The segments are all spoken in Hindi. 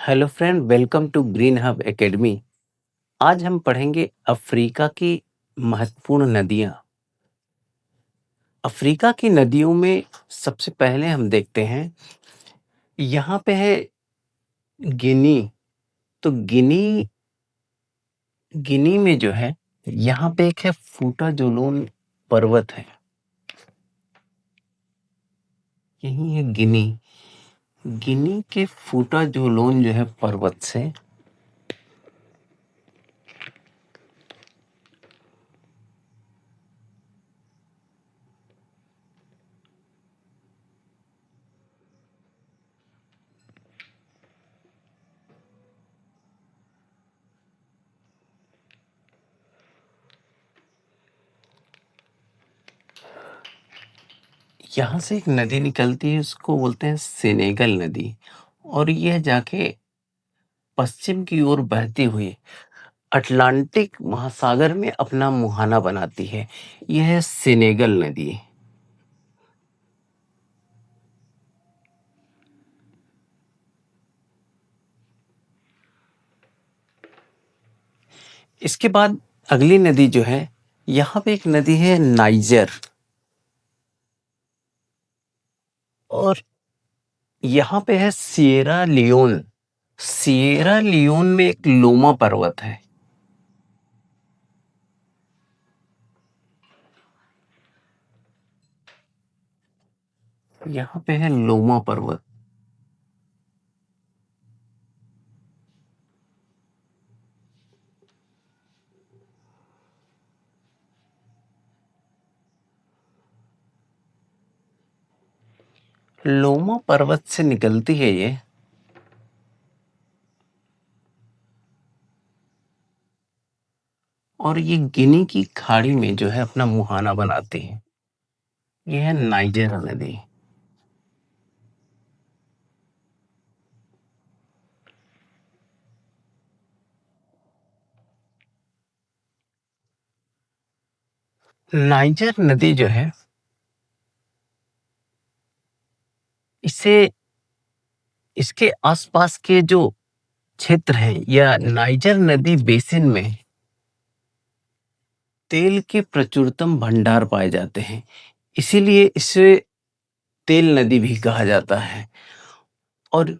Hello friend, welcome to Green Hub Academy. आज हम पढ़ेंगे अफ्रीका की महत्वपूर्ण नदियां। अफ्रीका की नदियों में सबसे पहले हम देखते हैं, यहाँ पे है गिनी। तो गिनी गिनी में जो है, यहाँ पे एक है फूटा जोलोन पर्वत है। यही है गिनी। गिनी के फूटा जोलोन जो है पर्वत से यहाँ से एक नदी निकलती है, उसको बोलते हैं सेनेगल नदी। और यह जाके पश्चिम की ओर बहती हुई अटलांटिक महासागर में अपना मुहाना बनाती है। यह है सेनेगल नदी। इसके बाद अगली नदी जो है, यहाँ पे एक नदी है नाइजर। और यहाँ पे है सिएरा लियोन। सिएरा लियोन में एक लोमा पर्वत है। यहाँ पे है लोमा पर्वत। लोमा पर्वत से निकलती है ये, और ये गिनी की खाड़ी में जो है अपना मुहाना बनाती है। ये है नाइजर नदी। नाइजर नदी जो है, इसे इसके आसपास के जो क्षेत्र है या नाइजर नदी बेसिन में तेल के प्रचुरतम भंडार पाए जाते हैं। इसीलिए इसे तेल नदी भी कहा जाता है। और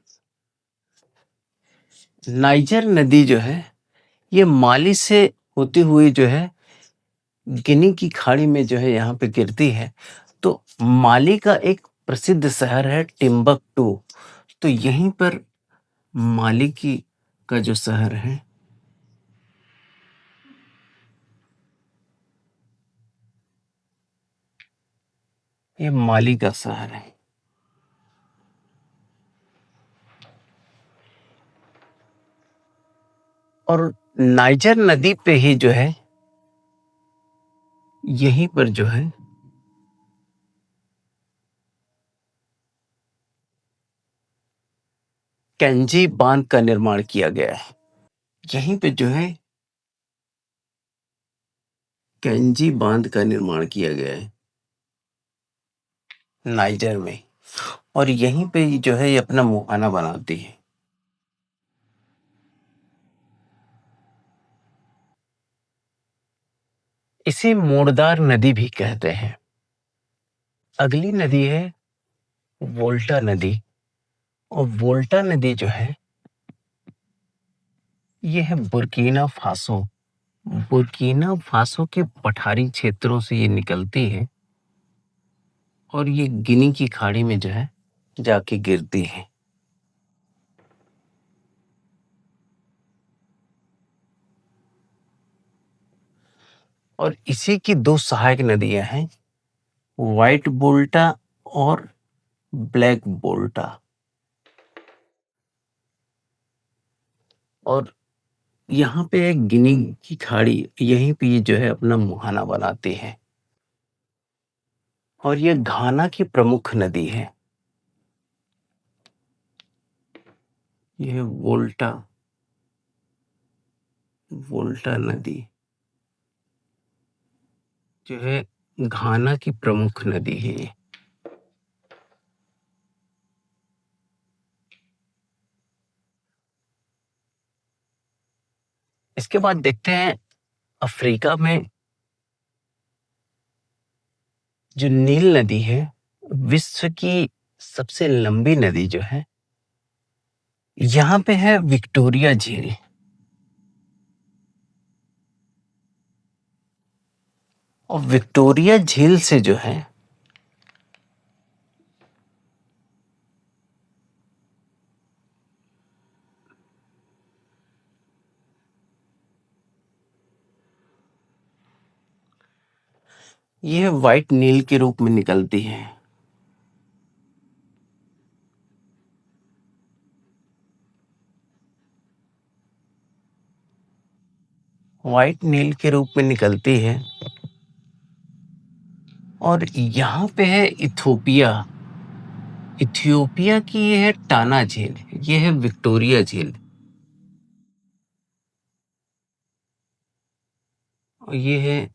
नाइजर नदी जो है, ये माली से होती हुई जो है गिनी की खाड़ी में जो है यहाँ पे गिरती है। तो माली का एक प्रसिद्ध शहर है टिम्बकटू। तो यहीं पर माली की का जो शहर है, ये माली का शहर है। और नाइजर नदी पे ही जो है, यहीं पर जो है कैंजी बांध का निर्माण किया गया है। यहीं पे जो है कैंजी बांध का निर्माण किया गया है नाइजर में। और यहीं पे ही जो है ये अपना मुहाना बनाती है। इसे मोड़दार नदी भी कहते हैं। अगली नदी है वोल्टा नदी। और वोल्टा नदी जो है, ये है बुर्किना फासो। बुर्किना फासो के पठारी क्षेत्रों से ये निकलती है, और ये गिनी की खाड़ी में जो है जाके गिरती है। और इसी की दो सहायक नदियां हैं, व्हाइट बोल्टा और ब्लैक बोल्टा। और यहाँ पे एक गिनी की खाड़ी, यहीं पे ये जो है अपना मुहाना बनाती है। और ये घाना की प्रमुख नदी है। ये है वोल्टा वोल्टा नदी, जो है घाना की प्रमुख नदी है ये। इसके बाद देखते हैं अफ्रीका में जो नील नदी है, विश्व की सबसे लंबी नदी जो है, यहाँ पे है विक्टोरिया झील। और विक्टोरिया झील से जो है यह व्हाइट नील के रूप में निकलती है। व्हाइट नील के रूप में निकलती है। और यहाँ पे है इथोपिया। इथियोपिया की ये है टाना झील, ये है विक्टोरिया झील, और ये है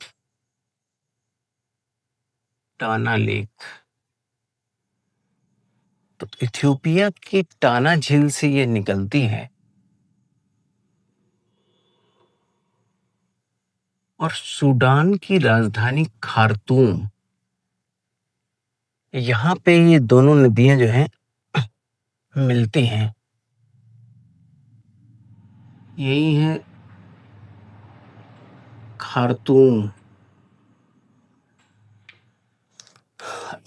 टाना लेक। तो इथियोपिया की टाना झील से ये निकलती है और सूडान की राजधानी खार्तूम, यहाँ पे ये दोनों नदियां जो हैं मिलती हैं। यही है खार्तूम।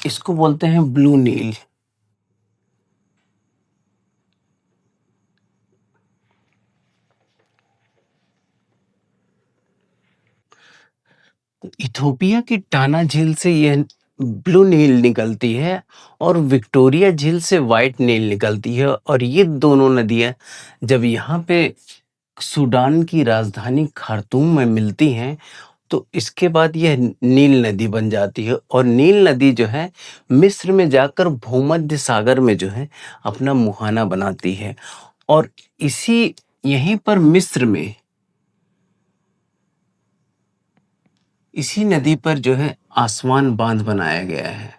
इसको बोलते हैं ब्लू नील। इथोपिया की टाना झील से यह ब्लू नील निकलती है और विक्टोरिया झील से व्हाइट नील निकलती है। और ये दोनों नदियां जब यहाँ पे सूडान की राजधानी खार्तूम में मिलती हैं, तो इसके बाद यह नील नदी बन जाती है। और नील नदी जो है मिस्र में जाकर भूमध्य सागर में जो है अपना मुहाना बनाती है। और इसी यहीं पर मिस्र में इसी नदी पर जो है आसवान बांध बनाया गया है।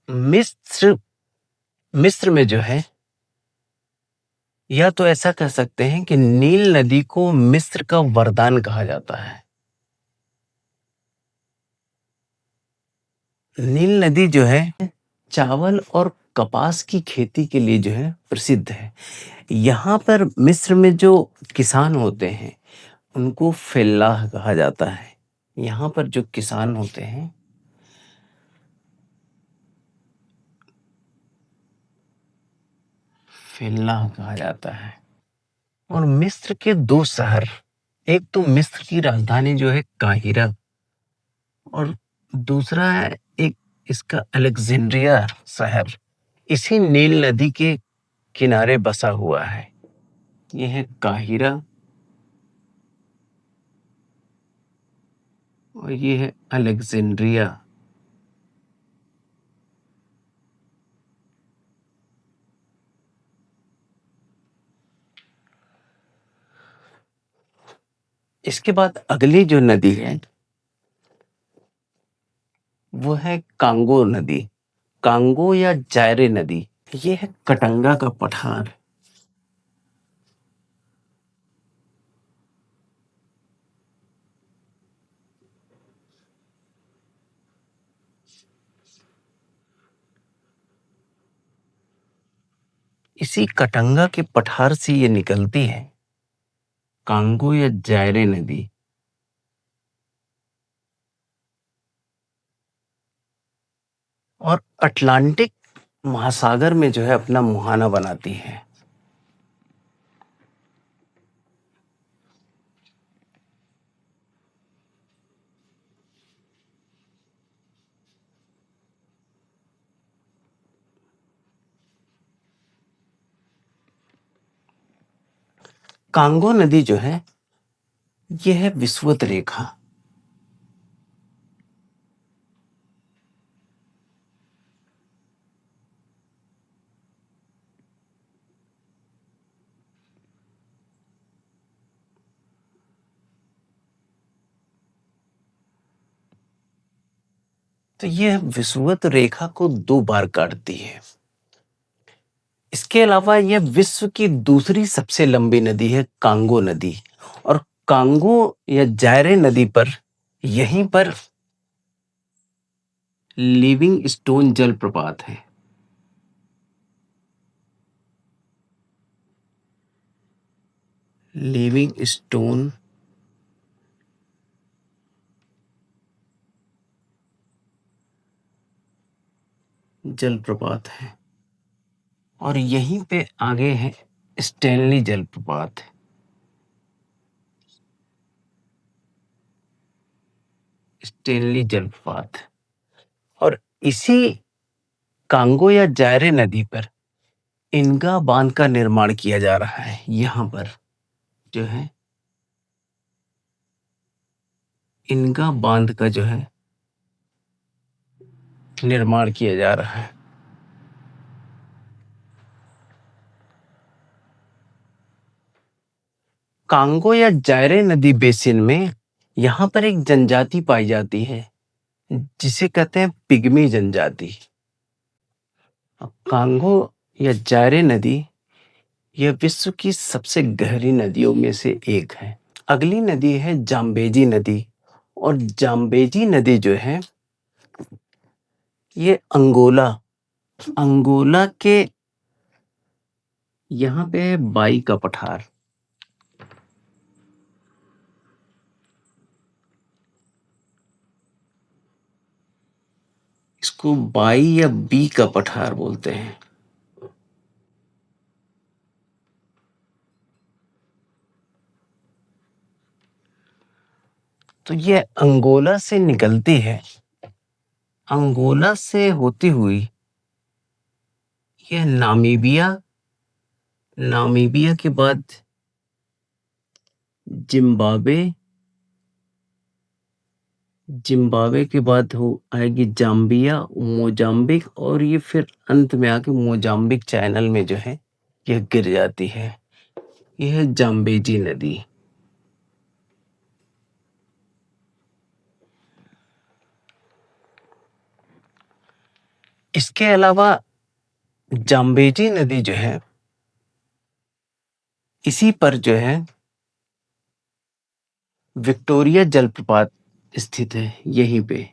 मिस्र मिस्र में जो है, या तो ऐसा कह सकते हैं कि नील नदी को मिस्र का वरदान कहा जाता है। नील नदी जो है चावल और कपास की खेती के लिए जो है प्रसिद्ध है। यहाँ पर मिस्र में जो किसान होते हैं उनको फेल्लाह कहा जाता है। यहाँ पर जो किसान होते हैं फेल्लाह कहा जाता है। और मिस्र के दो शहर, एक तो मिस्र की राजधानी जो है काहिरा, और दूसरा है एक इसका अलेक्जेंड्रिया शहर, इसी नील नदी के किनारे बसा हुआ है। ये है काहिरा और ये है अलेक्जेंड्रिया। इसके बाद अगली जो नदी है वो है कांगो नदी, कांगो या जायरे नदी। ये है कटंगा का पठार। इसी कटंगा के पठार से ये निकलती है कांगो या जायरे नदी। और अटलांटिक महासागर में जो है अपना मुहाना बनाती है। कांगो नदी जो है यह है विषुवत रेखा। तो ये विषुवत रेखा को 2 बार काटती है। इसके अलावा यह विश्व की दूसरी सबसे लंबी नदी है कांगो नदी, और कांगो या जायरे नदी पर यहीं पर लिविंग स्टोन जलप्रपात है। लिविंग स्टोन जलप्रपात है, और यहीं पे आगे है स्टैनली जलप्रपात। स्टैनली जलप्रपात, और इसी कांगो या जायरे नदी पर इनगा बांध का निर्माण किया जा रहा है। यहाँ पर जो है इनगा बांध का जो है निर्माण किया जा रहा है। कांगो या जायरे नदी बेसिन में यहाँ पर एक जनजाति पाई जाती है जिसे कहते हैं पिग्मी जनजाति। कांगो या जायरे नदी यह विश्व की सबसे गहरी नदियों में से एक है। अगली नदी है जाम्बेजी नदी, और जाम्बेजी नदी जो है ये अंगोला अंगोला के यहाँ पे है बाई का पठार। इसको बाई या बी का पठार बोलते हैं। तो ये अंगोला से निकलती है। अंगोला से होती हुई यह नामीबिया, नामीबिया के बाद जिम्बाब्वे, जिम्बाब्वे के बाद हो आएगी जाम्बिया, मोजाम्बिक, और ये फिर अंत में आके मोजाम्बिक चैनल में जो है यह गिर जाती है। यह है जाम्बेजी नदी। इसके अलावा जाम्बेजी नदी जो है इसी पर जो है विक्टोरिया जलप्रपात स्थित है यहीं पे।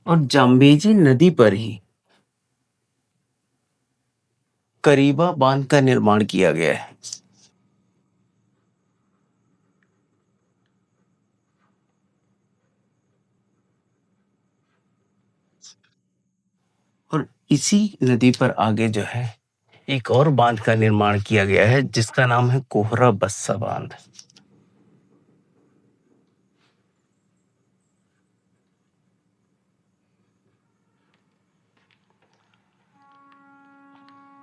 और जाम्बेजी नदी पर ही करीबा बांध का निर्माण किया गया है। और इसी नदी पर आगे जो है एक और बांध का निर्माण किया गया है जिसका नाम है कोहरा बस्सा बांध।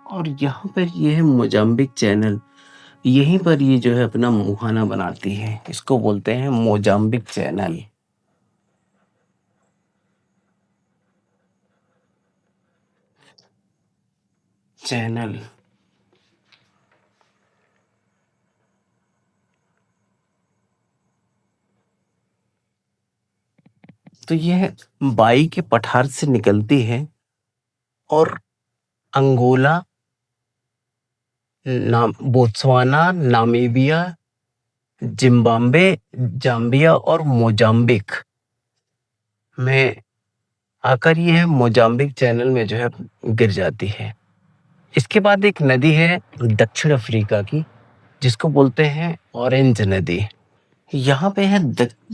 और यहाँ पर ये है मोजाम्बिक चैनल। यहीं पर ये जो है अपना मुहाना बनाती है। इसको बोलते हैं मोजाम्बिक चैनल। चैनल तो यह बाई के पठार से निकलती है और Angola, Botswana, Namibia, Zimbabwe, Zambia और मोजाम्बिक में आकर यह मोजाम्बिक चैनल में जो है गिर जाती है। इसके बाद एक नदी है दक्षिण अफ्रीका की जिसको बोलते हैं ऑरेंज नदी। यहाँ पे है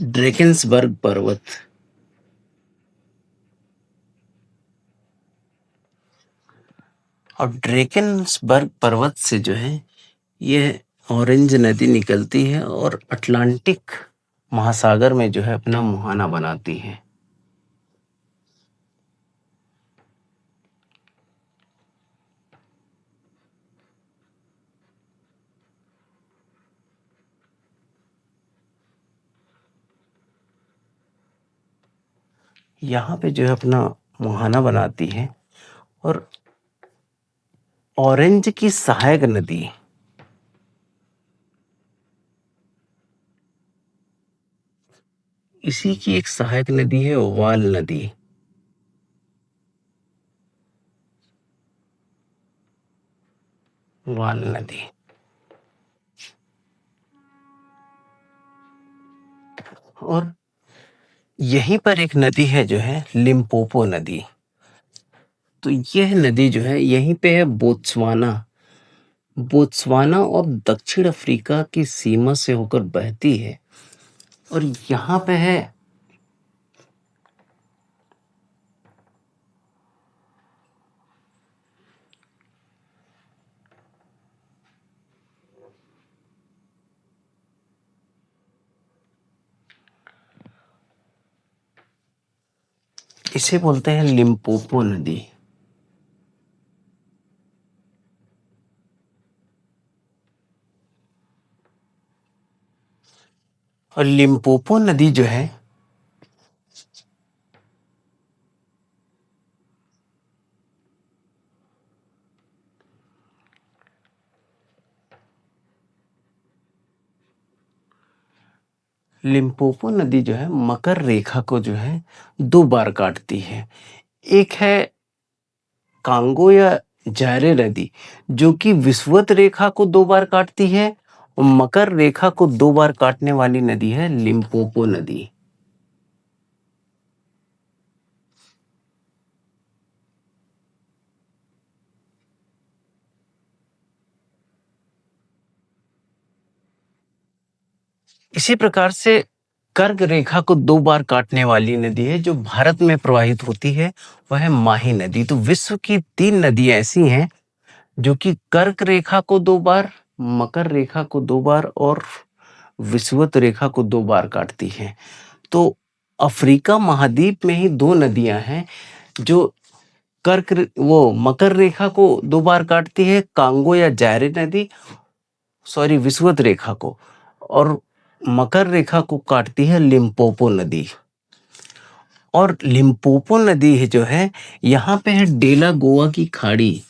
ड्रेकेंसबर्ग पर्वत। और ड्रेकेंसबर्ग पर्वत से जो है ये ऑरेंज नदी निकलती है और अटलांटिक महासागर में जो है अपना मुहाना बनाती है। यहाँ पे जो है अपना मुहाना बनाती है। और ऑरेंज की सहायक नदी, इसी की एक सहायक नदी है वाल नदी। वाल नदी। और यहीं पर एक नदी है जो है लिम्पोपो नदी। तो यह नदी जो है यहीं पे है बोत्सवाना। बोत्सवाना और दक्षिण अफ्रीका की सीमा से होकर बहती है। और यहाँ पे है, इसे बोलते हैं लिम्पोपो नदी। और लिम्पोपो नदी जो है लिम्पोपो नदी जो है मकर रेखा को जो है दो बार काटती है। एक है कांगो या जायरे नदी, जो कि विषुवत रेखा को दो बार काटती है। और मकर रेखा को दो बार काटने वाली नदी है लिम्पोपो नदी। इसी प्रकार से कर्क रेखा को दो बार काटने वाली नदी है जो भारत में प्रवाहित होती है, वह है माही नदी। तो विश्व की तीन नदियां ऐसी हैं जो कि कर्क रेखा को दो बार, मकर रेखा को दो बार और विषुवत रेखा को दो बार काटती हैं। तो अफ्रीका महाद्वीप में ही दो नदियां हैं जो वो मकर रेखा को दो बार काटती है, कांगो या जायरे नदी, सॉरी विषुवत रेखा को, और मकर रेखा को काटती है लिम्पोपो नदी। और लिम्पोपो नदी है जो है यहाँ पे है डेला गोवा की खाड़ी।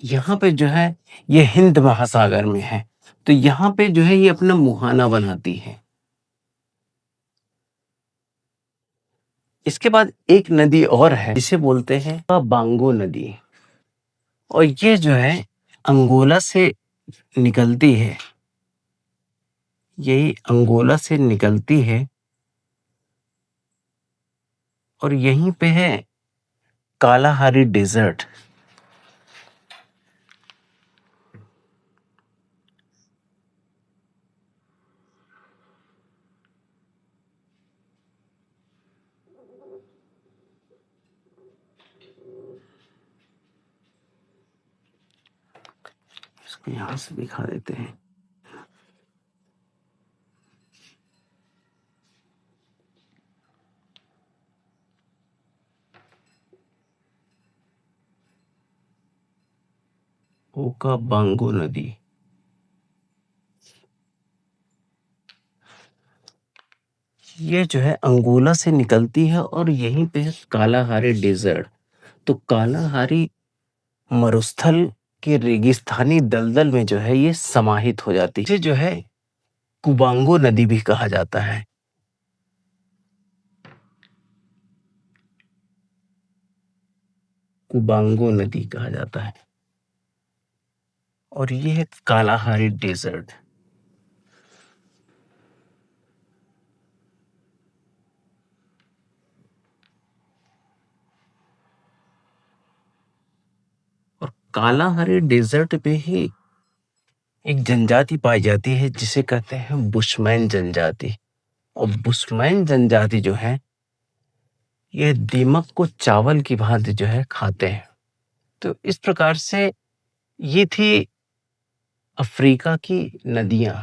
यहाँ पे जो है ये हिंद महासागर में है। तो यहाँ पे जो है ये अपना मुहाना बनाती है। इसके बाद एक नदी और है जिसे बोलते हैं बांगो नदी। और ये जो है अंगोला से निकलती है। यही अंगोला से निकलती है और यहीं पे है कालाहारी डेजर्ट। इसको यहाँ से दिखा देते हैं। ओका बांगो नदी। ये जो है अंगोला से निकलती है और यहीं पे है कालाहारी डेजर्ट। तो कालाहारी मरुस्थल के रेगिस्तानी दलदल में जो है ये समाहित हो जाती है। इसे जो है कुबांगो नदी भी कहा जाता है। कुबांगो नदी कहा जाता है। और ये है कालाहारी डेजर्ट। और कालाहारी डेजर्ट में ही एक जनजाति पाई जाती है जिसे कहते हैं बुशमैन जनजाति। और बुशमैन जनजाति जो है यह दीमक को चावल की भांति जो है खाते हैं। तो इस प्रकार से ये थी अफ्रीका की नदियां।